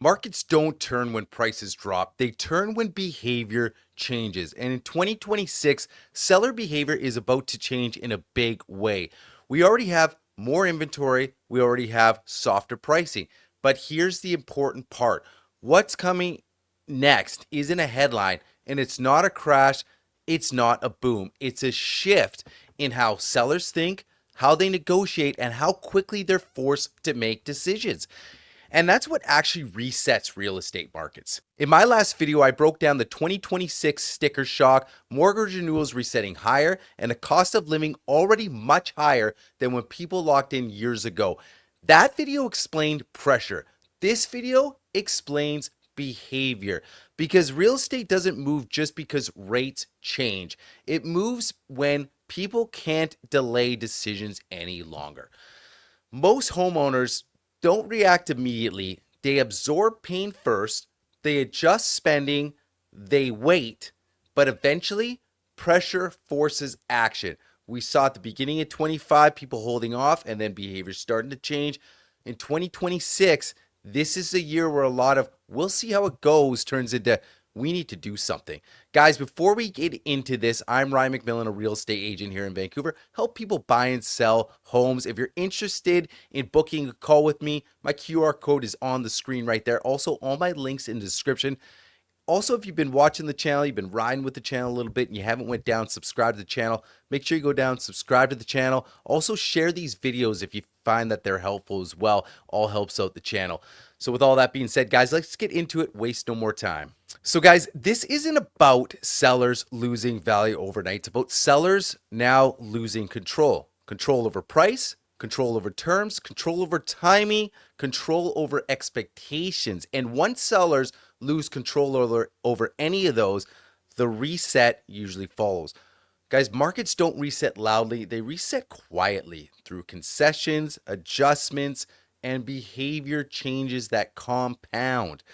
Markets don't turn when prices drop, they turn when behavior changes. And in 2026, seller behavior is about to change in a big way. We already have more inventory, we already have softer pricing. But here's the important part: what's coming next isn't a headline, and it's not a crash, it's not a boom. It's a shift in how sellers think, how they negotiate, and how quickly they're forced to make decisions. And that's what actually resets real estate markets. In my last video, I broke down the 2026 sticker shock, mortgage renewals resetting higher, and the cost of living already much higher than when people locked in years ago. That video explained pressure. This video explains behavior, because real estate doesn't move just because rates change. It moves when people can't delay decisions any longer. Most homeowners don't react immediately. They absorb pain first, they adjust spending, they wait, but eventually pressure forces action. We saw at the beginning of 25 people holding off and then behavior starting to change. In 2026, this is a year where a lot of "we'll see how it goes" turns into "we need to do something." Guys, before we get into this, I'm Ryan McMillan, a real estate agent here in Vancouver. Help people buy and sell homes. If you're interested in booking a call with me, my QR code is on the screen right there. Also, all my links in the description. Also, if you've been watching the channel, you've been riding with the channel a little bit and you haven't went down, subscribe to the channel, make sure you go down, subscribe to the channel. Also, share these videos if you find that they're helpful as well. All helps out the channel. So with all that being said, guys, let's get into it. Waste no more time. So guys, this isn't about sellers losing value overnight. It's about sellers now losing control. Control over price, control over terms, control over timing, control over expectations. And once sellers lose control over any of those, the reset usually follows. Guys, markets don't reset loudly, they reset quietly through concessions, adjustments, and behavior changes that compound.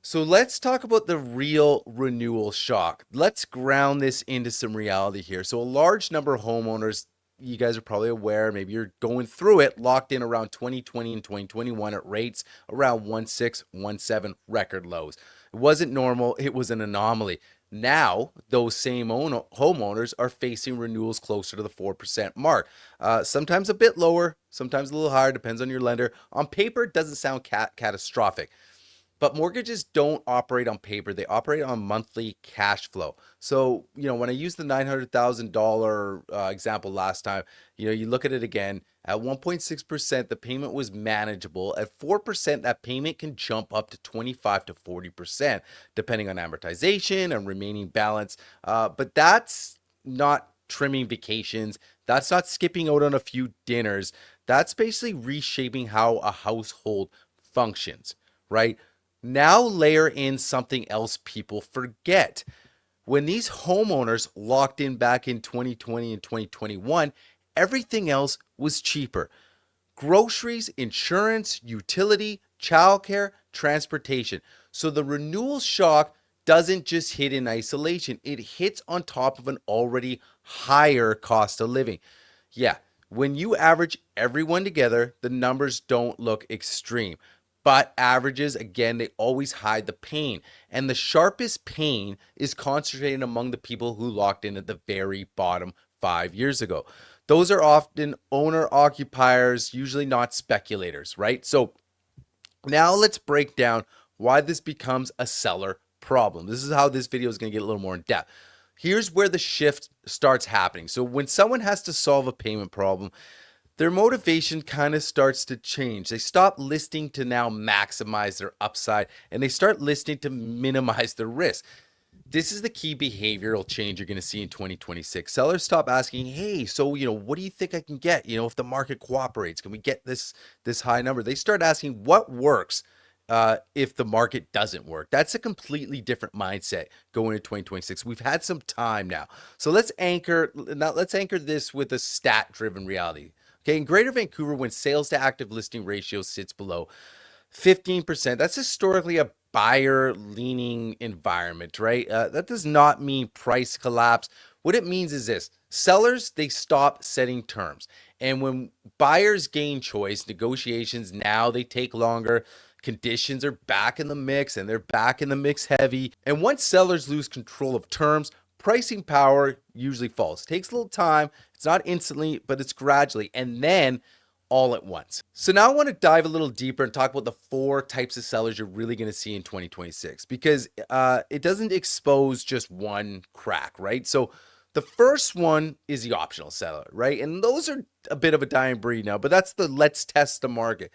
So let's talk about the real renewal shock. Let's ground this into some reality here. So a large number of homeowners, you guys are probably aware, maybe you're going through it, locked in around 2020 and 2021 at rates around 1.6, 1.7 record lows. It wasn't normal, it was an anomaly. Now, those same homeowners are facing renewals closer to the 4% mark. Sometimes a bit lower, sometimes a little higher, depends on your lender. On paper, it doesn't sound catastrophic. But mortgages don't operate on paper. They operate on monthly cash flow. So, when I used the $900,000 example last time, you look at it again, at 1.6%, the payment was manageable. At 4%, that payment can jump up to 25 to 40%, depending on amortization and remaining balance. But that's not trimming vacations. That's not skipping out on a few dinners. That's basically reshaping how a household functions, right? Now layer in something else people forget. When these homeowners locked in back in 2020 and 2021, everything else was cheaper. Groceries, insurance, utility, childcare, transportation. So the renewal shock doesn't just hit in isolation, it hits on top of an already higher cost of living. Yeah, when you average everyone together, the numbers don't look extreme. But averages, again, they always hide the pain. And the sharpest pain is concentrated among the people who locked in at the very bottom 5 years ago. Those are often owner occupiers, usually not speculators, right? So now let's break down why this becomes a seller problem. This is how this video is going to get a little more in depth. Here's where the shift starts happening. So when someone has to solve a payment problem, their motivation kind of starts to change. They stop listing to now maximize their upside and they start listing to minimize their risk. This is the key behavioral change you're going to see in 2026. Sellers stop asking, "Hey, so what do you think I can get? If the market cooperates, can we get this high number?" They start asking, "What works if the market doesn't work?" That's a completely different mindset going into 2026. We've had some time now, so let's anchor this with a stat-driven reality. Okay, in Greater Vancouver, when sales to active listing ratio sits below 15%, that's historically a buyer leaning environment, right? That does not mean price collapse. What it means is this: sellers, they stop setting terms. And when buyers gain choice, negotiations now they take longer. Conditions are back in the mix, and they're back in the mix heavy. And once sellers lose control of terms, pricing power usually falls. It takes a little time. It's not instantly, but it's gradually, and then all at once. So now I want to dive a little deeper and talk about the four types of sellers you're really going to see in 2026, because it doesn't expose just one crack, right? So the first one is the optional seller, right? And those are a bit of a dying breed now, but that's the let's test the market.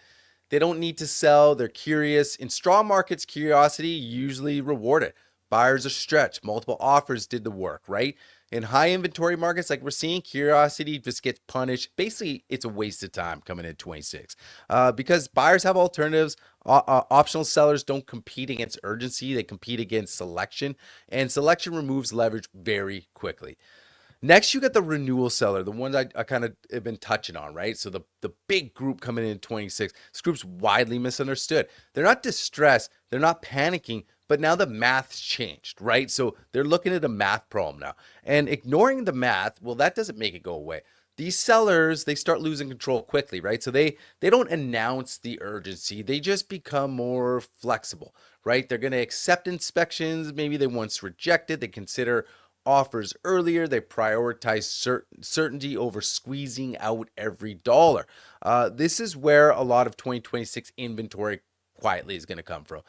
They don't need to sell. They're curious. In strong markets, curiosity usually rewarded. Buyers are stretched. Multiple offers did the work, right? In high inventory markets, like we're seeing, curiosity just gets punished. Basically, it's a waste of time coming in 26 because buyers have alternatives. Optional sellers don't compete against urgency. They compete against selection, and selection removes leverage very quickly. Next, you got the renewal seller, the ones I kind of have been touching on, right? So the big group coming in 26, this group's widely misunderstood. They're not distressed, they're not panicking, but now the math's changed, right? So they're looking at a math problem now. And ignoring the math, well, that doesn't make it go away. These sellers, they start losing control quickly, right? So they don't announce the urgency. They just become more flexible, right? They're going to accept inspections maybe they once rejected. They consider offers earlier. They prioritize certainty over squeezing out every dollar. This is where a lot of 2026 inventory quietly is going to come from.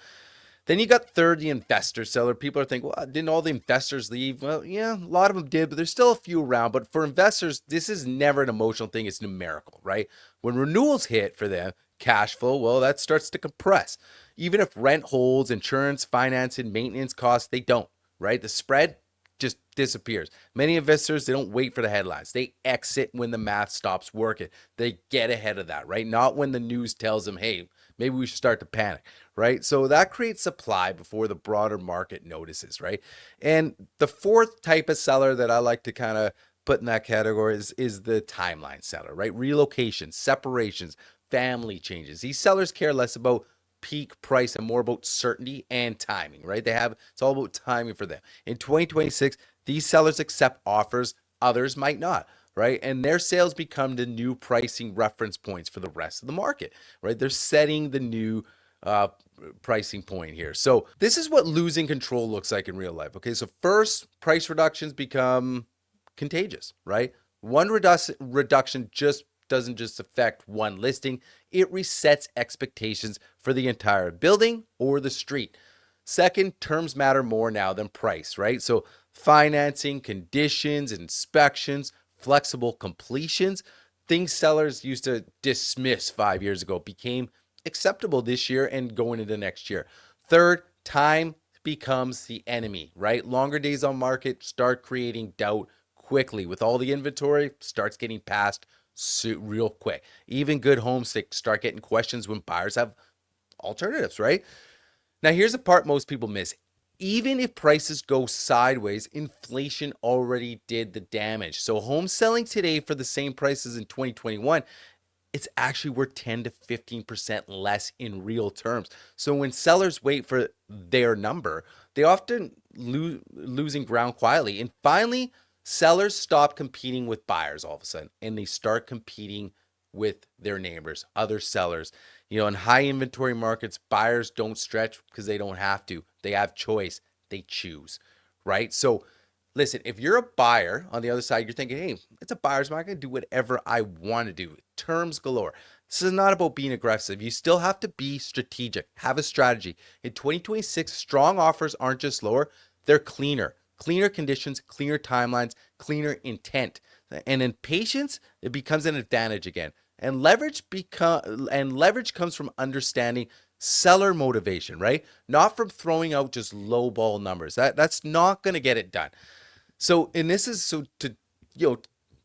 Then you got third, the investor seller. People are thinking, well, didn't all the investors leave? Well, yeah, a lot of them did, but there's still a few around. But for investors, this is never an emotional thing. It's numerical, right? When renewals hit for them, cash flow, well, that starts to compress. Even if rent holds, insurance, finance, and maintenance costs, they don't, right? The spread just disappears. Many investors, they don't wait for the headlines. They exit when the math stops working. They get ahead of that, right? Not when the news tells them, hey, maybe we should start to panic, right? So that creates supply before the broader market notices, right? And the fourth type of seller that I like to kind of put in that category is the timeline seller, right? Relocations, separations, family changes. These sellers care less about peak price and more about certainty and timing, right? It's all about timing for them. In 2026, these sellers accept offers, others might not, right? And their sales become the new pricing reference points for the rest of the market, right? They're setting the new pricing point here. So this is what losing control looks like in real life. Okay, so first, price reductions become contagious, right? One reduction doesn't just affect one listing, it resets expectations for the entire building or the street. Second, terms matter more now than price, right? So financing, conditions, inspections, flexible completions, things sellers used to dismiss 5 years ago became acceptable this year and going into next year. Third, time becomes the enemy, right? Longer days on market start creating doubt quickly. With all the inventory, starts getting passed real quick. Even good homes start getting questions when buyers have alternatives, right? Now, here's the part most people miss. Even if prices go sideways, inflation already did the damage. So home selling today for the same prices in 2021, it's actually worth 10 to 15% less in real terms. So when sellers wait for their number, they often losing ground quietly. And finally, sellers stop competing with buyers all of a sudden, and they start competing with their neighbors, other sellers. In high inventory markets, buyers don't stretch because they don't have to. They have choice. They choose, right? So listen, if you're a buyer on the other side, you're thinking, hey, it's a buyer's market. I can do whatever I want to do. Terms galore. This is not about being aggressive. You still have to be strategic. Have a strategy. In 2026, strong offers aren't just lower, they're cleaner. Cleaner conditions, cleaner timelines, cleaner intent. And in patience, it becomes an advantage again. And leverage comes from understanding seller motivation, right? Not from throwing out just low ball numbers. That's not going to get it done. So, and this is so to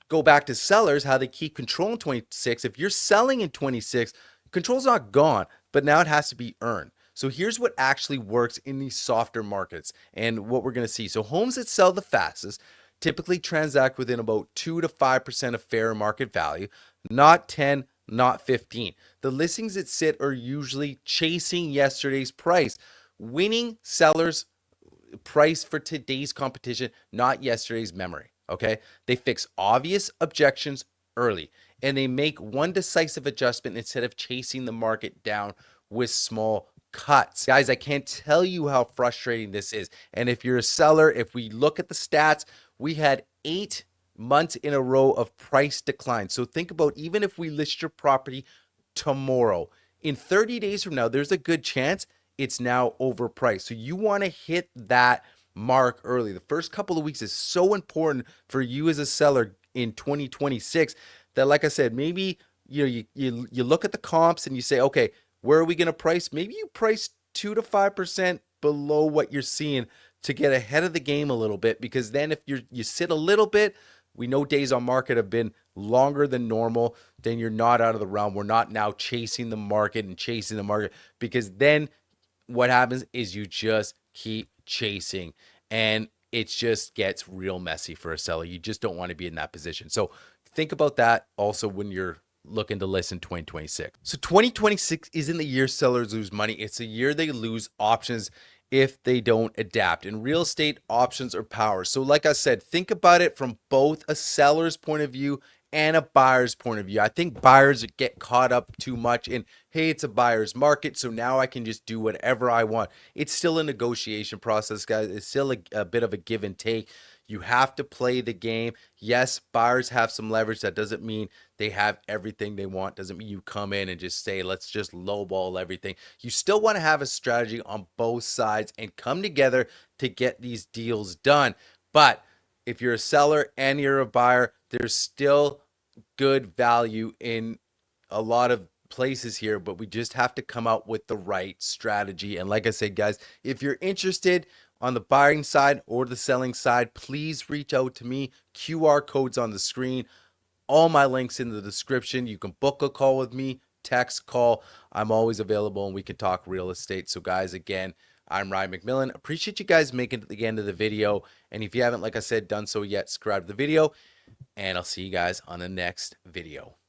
go back to sellers, how they keep control in 26. If you're selling in 26, control's not gone, but now it has to be earned. So here's what actually works in these softer markets and what we're going to see. So homes that sell the fastest typically transact within about 2 to 5% of fair market value, not 10, not 15. The listings that sit are usually chasing yesterday's price, winning sellers price for today's competition, not yesterday's memory. Okay. They fix obvious objections early, and they make one decisive adjustment instead of chasing the market down with small cuts. Guys, I can't tell you how frustrating this is. And if you're a seller, if we look at the stats, we had 8 months in a row of price decline. So think about, even if we list your property tomorrow, in 30 days from now, there's a good chance it's now overpriced. So you want to hit that mark early. The first couple of weeks is so important for you as a seller in 2026 that, like I said, maybe you look at the comps and you say, okay, where are we going to price? Maybe you price 2 to 5% below what you're seeing to get ahead of the game a little bit, because then if you sit a little bit, we know days on market have been longer than normal, then you're not out of the realm. We're not now chasing the market and chasing the market, because then what happens is you just keep chasing and it just gets real messy for a seller. You just don't want to be in that position. So think about that also when you're looking to list in 2026. So 2026 isn't the year sellers lose money. It's a year they lose options if they don't adapt. In real estate, options are power. So like I said, think about it from both a seller's point of view and a buyer's point of view. I think buyers get caught up too much in, hey, it's a buyer's market, so now I can just do whatever I want. It's still a negotiation process, guys. It's still a bit of a give and take. You have to play the game. Yes, buyers have some leverage. That doesn't mean they have everything they want. Doesn't mean you come in and just say, let's just lowball everything. You still want to have a strategy on both sides and come together to get these deals done. But if you're a seller and you're a buyer, there's still good value in a lot of places here, but we just have to come out with the right strategy. And like I said, guys, if you're interested on the buying side or the selling side, please reach out to me. QR codes on the screen, all my links in the description. You can book a call with me, text, call. I'm always available and we can talk real estate. So guys, again, I'm Ryan McMillan. Appreciate you guys making it to the end of the video. And if you haven't, like I said, done so yet, subscribe to the video, and I'll see you guys on the next video.